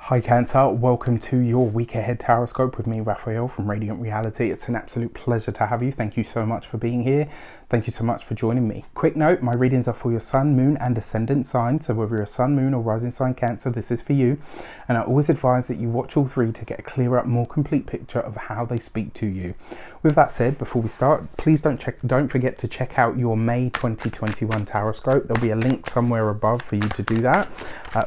Hi Cancer, welcome to your week ahead Taroscope with me, Raphael from Reydiant Reality. It's an absolute pleasure to have you. Thank you so much for being here. Thank you so much for joining me. Quick note, my readings are for your sun, moon and ascendant sign. So whether you're a sun, moon or rising sign Cancer, this is for you. And I always advise that you watch all three to get a clearer, more complete picture of how they speak to you. With that said, before we start, please don't forget to check out your May 2021 Taroscope. There'll be a link somewhere above for you to do that.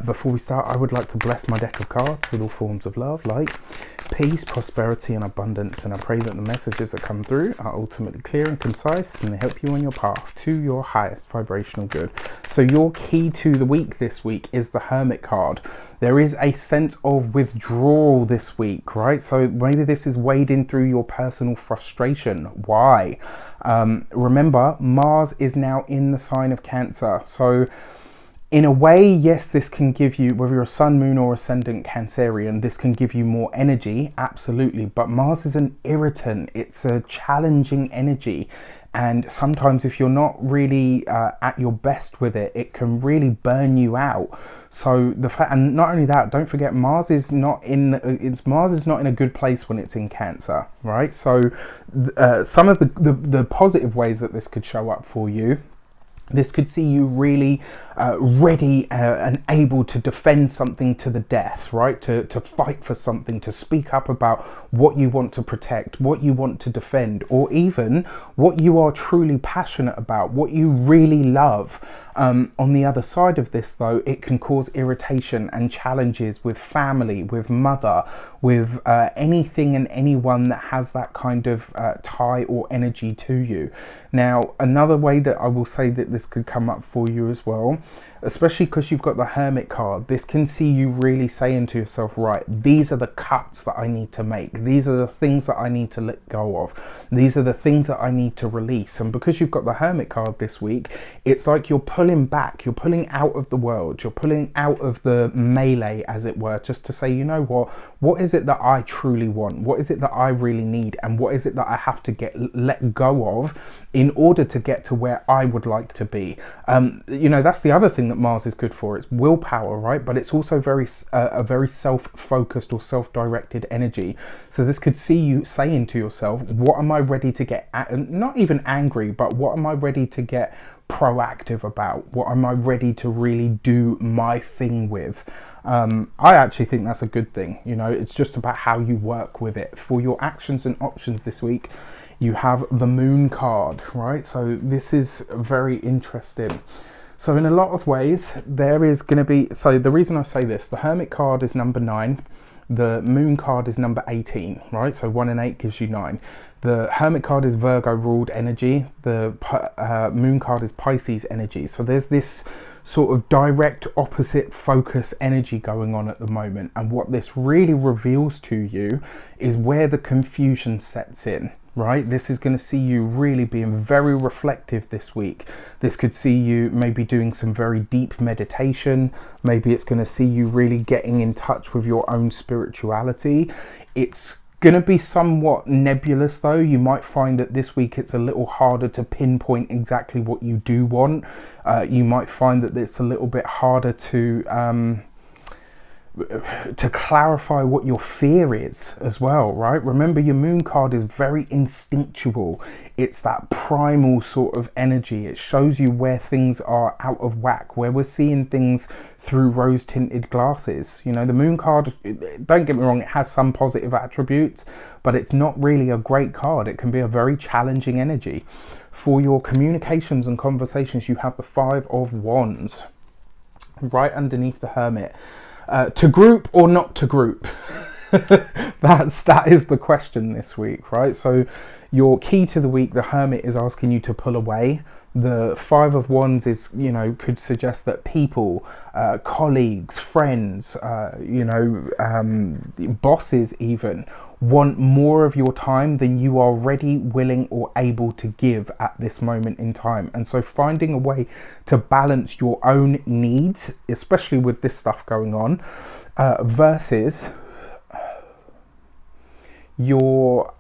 Before we start, I would like to bless my deck of cards with all forms of love, light, peace, prosperity and abundance, and I pray that the messages that come through are ultimately clear and concise and they help you on your path to your highest vibrational good. So your key to the week this week is the Hermit card. There is a sense of withdrawal this week, right? So maybe this is wading through your personal frustration. Why? Remember, Mars is now in the sign of Cancer. So in a way, yes, this can give you, whether you're a sun, moon or ascendant Cancerian, this can give you more energy, absolutely. But Mars is an irritant. It's a challenging energy. And sometimes if you're not really at your best with it, it can really burn you out. So the fact, and not only that, don't forget Mars is not in a good place when it's in Cancer, right? So some of the positive ways that this could show up for you. This could see you really ready and able to defend something to the death, right? To fight for something, to speak up about what you want to protect, what you want to defend, or even what you are truly passionate about, what you really love. On the other side of this, though, it can cause irritation and challenges with family, with mother, with anything and anyone that has that kind of tie or energy to you. Now, another way that I will say that this could come up for you as well, especially because you've got the Hermit card, this can see you really saying to yourself, right, these are the cuts that I need to make. These are the things that I need to let go of. These are the things that I need to release. And because you've got the Hermit card this week, it's like you're pulling back, you're pulling out of the world, you're pulling out of the melee, as it were, just to say, you know what is it that I truly want? What is it that I really need? And what is it that I have to let go of in order to get to where I would like to be? You know, that's the other thing that Mars is good for. It's willpower, right? But it's also a very self-focused or self-directed energy. So this could see you saying to yourself, what am I ready to get not even angry, but what am I ready to get proactive about? What am I ready to really do my thing with? I actually think that's a good thing. You know, it's just about how you work with it. For your actions and options this week, you have the Moon card, right? So this is very interesting. So in a lot of ways, there is going to be, so the reason I say this, the Hermit card is number 9. The Moon card is number 18, right? So 1 and 8 gives you 9. The Hermit card is Virgo ruled energy. The Moon card is Pisces energy. So there's this sort of direct opposite focus energy going on at the moment. And what this really reveals to you is where the confusion sets in. Right, this is going to see you really being very reflective this week. This could see you maybe doing some very deep meditation. Maybe it's going to see you really getting in touch with your own spirituality. It's going to be somewhat nebulous though. You might find that this week it's a little harder to pinpoint exactly what you do want. You might find that it's a little bit harder to clarify what your fear is as well, right? Remember, your Moon card is very instinctual. It's that primal sort of energy. It shows you where things are out of whack, where we're seeing things through rose-tinted glasses. You know, the Moon card, don't get me wrong, it has some positive attributes, but it's not really a great card. It can be a very challenging energy. For your communications and conversations, you have the 5 of Wands right underneath the Hermit. To group or not to group? that is the question this week, right? So your key to the week, the Hermit is asking you to pull away. The 5 of Wands is, you know, could suggest that people, colleagues, friends, you know, bosses even want more of your time than you are ready, willing or able to give at this moment in time. And so finding a way to balance your own needs, especially with this stuff going on, versus your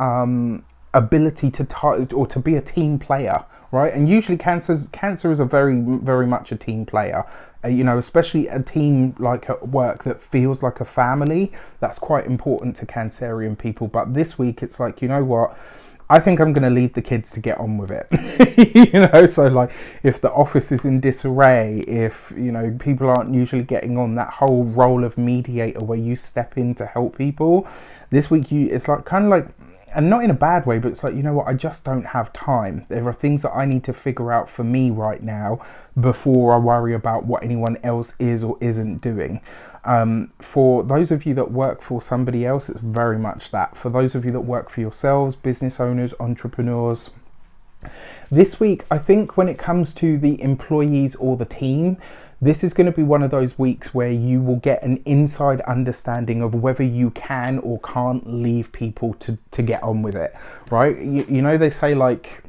ability to be a team player, right? And usually cancer is a very much a team player, you know, especially a team like at work that feels like a family. That's quite important to Cancerian people. But this week it's like, you know what, I think I'm going to leave the kids to get on with it. You know, so like if the office is in disarray, if, you know, people aren't usually getting on, that whole role of mediator where you step in to help people, this week it's like kind of like, and not in a bad way, but it's like, you know what, I just don't have time. There are things that I need to figure out for me right now before I worry about what anyone else is or isn't doing. For those of you that work for somebody else, it's very much that. For those of you that work for yourselves, business owners, entrepreneurs, this week, I think when it comes to the employees or the team, this is going to be one of those weeks where you will get an inside understanding of whether you can or can't leave people to get on with it, right? You know, they say like,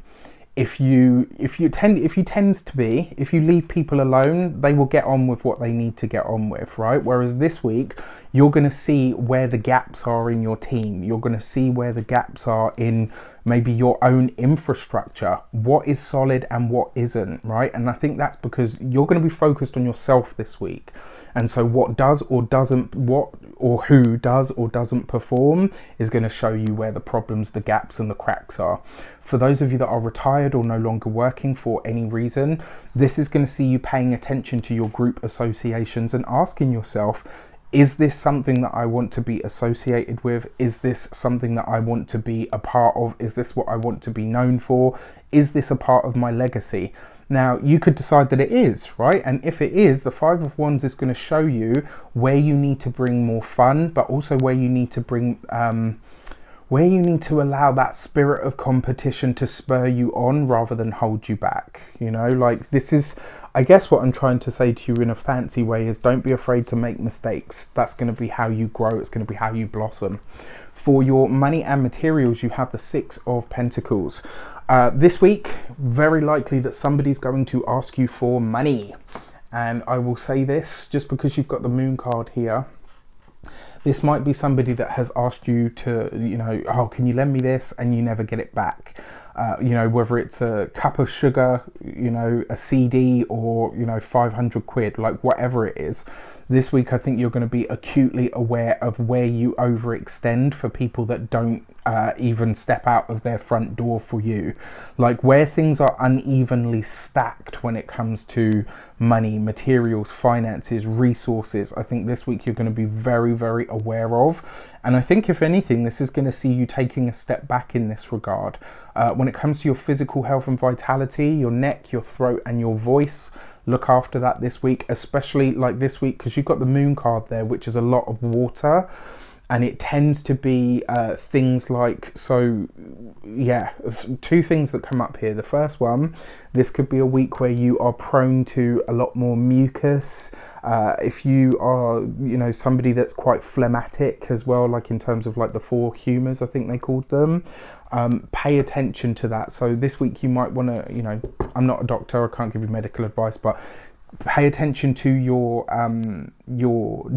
if you leave people alone, they will get on with what they need to get on with, right? Whereas this week, you're going to see where the gaps are in your team. You're going to see where the gaps are in maybe your own infrastructure, what is solid and what isn't, right? And I think that's because you're going to be focused on yourself this week. And so what does or doesn't, who does or doesn't perform is going to show you where the problems, the gaps and the cracks are. For those of you that are retired or no longer working for any reason, this is going to see you paying attention to your group associations and asking yourself, is this something that I want to be associated with? Is this something that I want to be a part of? Is this what I want to be known for? Is this a part of my legacy? Now, you could decide that it is, right? And if it is, the Five of Wands is going to show you where you need to bring more fun, but also where you need to bring, where you need to allow that spirit of competition to spur you on rather than hold you back. You know, like this is, I guess what I'm trying to say to you in a fancy way is don't be afraid to make mistakes. That's going to be how you grow. It's going to be how you blossom. For your money and materials, you have the Six of Pentacles. This week, very likely that somebody's going to ask you for money. And I will say this, just because you've got the Moon card here, this might be somebody that has asked you to, you know, oh, can you lend me this? And you never get it back. You know, whether it's a cup of sugar, you know, a CD or, you know, 500 quid, like whatever it is. This week, I think you're going to be acutely aware of where you overextend for people that don't even step out of their front door for you. Like where things are unevenly stacked when it comes to money, materials, finances, resources. I think this week you're going to be very, very aware of. And I think if anything, this is going to see you taking a step back in this regard. When it comes to your physical health and vitality, your neck, your throat and your voice, look after that this week, especially like this week, because you've got the Moon card there, which is a lot of water. And it tends to be things like, so yeah, two things that come up here. The first one, this could be a week where you are prone to a lot more mucus. If you are, you know, somebody that's quite phlegmatic as well, like in terms of like the four humours, I think they called them, pay attention to that. So this week you might want to, you know, I'm not a doctor, I can't give you medical advice, but pay attention to your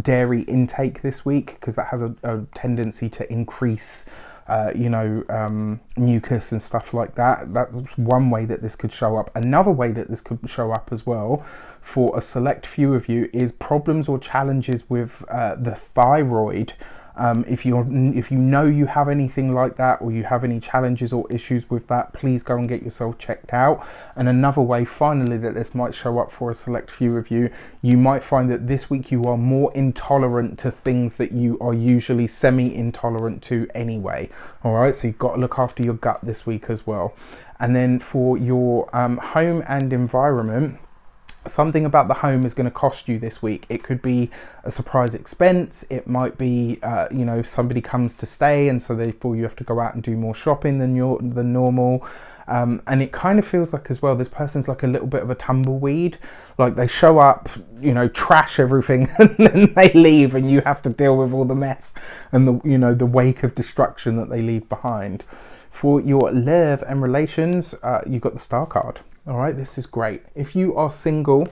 dairy intake this week, because that has a tendency to increase you know, mucus and stuff like that. That's one way that this could show up. Another way that this could show up as well for a select few of you is problems or challenges with the thyroid. If you know you have anything like that, or you have any challenges or issues with that, please go and get yourself checked out. And another way, finally, that this might show up for a select few of you, you might find that this week you are more intolerant to things that you are usually semi-intolerant to anyway. All right, so you've got to look after your gut this week as well. And then for your home and environment, something about the home is going to cost you this week. It could be a surprise expense. It might be, you know, somebody comes to stay and so therefore you have to go out and do more shopping than normal. And it kind of feels like as well, this person's like a little bit of a tumbleweed. Like they show up, you know, trash everything and then they leave and you have to deal with all the mess and the, you know, the wake of destruction that they leave behind. For your love and relations, you've got the Star card. All right, this is great. If you are single,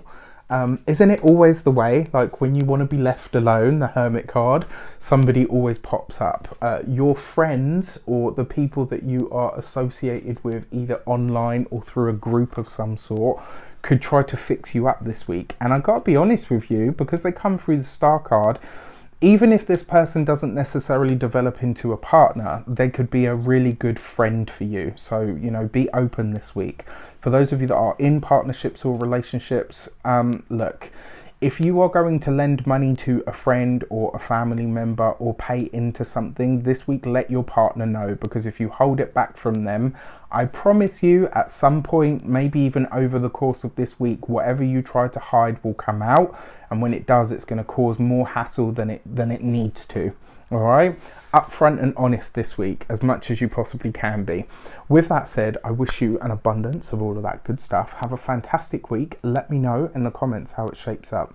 Isn't it always the way? Like when you want to be left alone, the Hermit card, somebody always pops up. Your friends or the people that you are associated with either online or through a group of some sort could try to fix you up this week. And I gotta be honest with you, because they come through the Star card, even if this person doesn't necessarily develop into a partner, they could be a really good friend for you. So, you know, be open this week. For those of you that are in partnerships or relationships, look, if you are going to lend money to a friend or a family member or pay into something this week, let your partner know, because if you hold it back from them, I promise you at some point, maybe even over the course of this week, whatever you try to hide will come out. And when it does, it's going to cause more hassle than it needs to. All right, upfront and honest this week as much as you possibly can be. With that said, I wish you an abundance of all of that good stuff. Have a fantastic week. Let me know in the comments how it shapes up.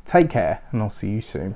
Take care, and I'll see you soon.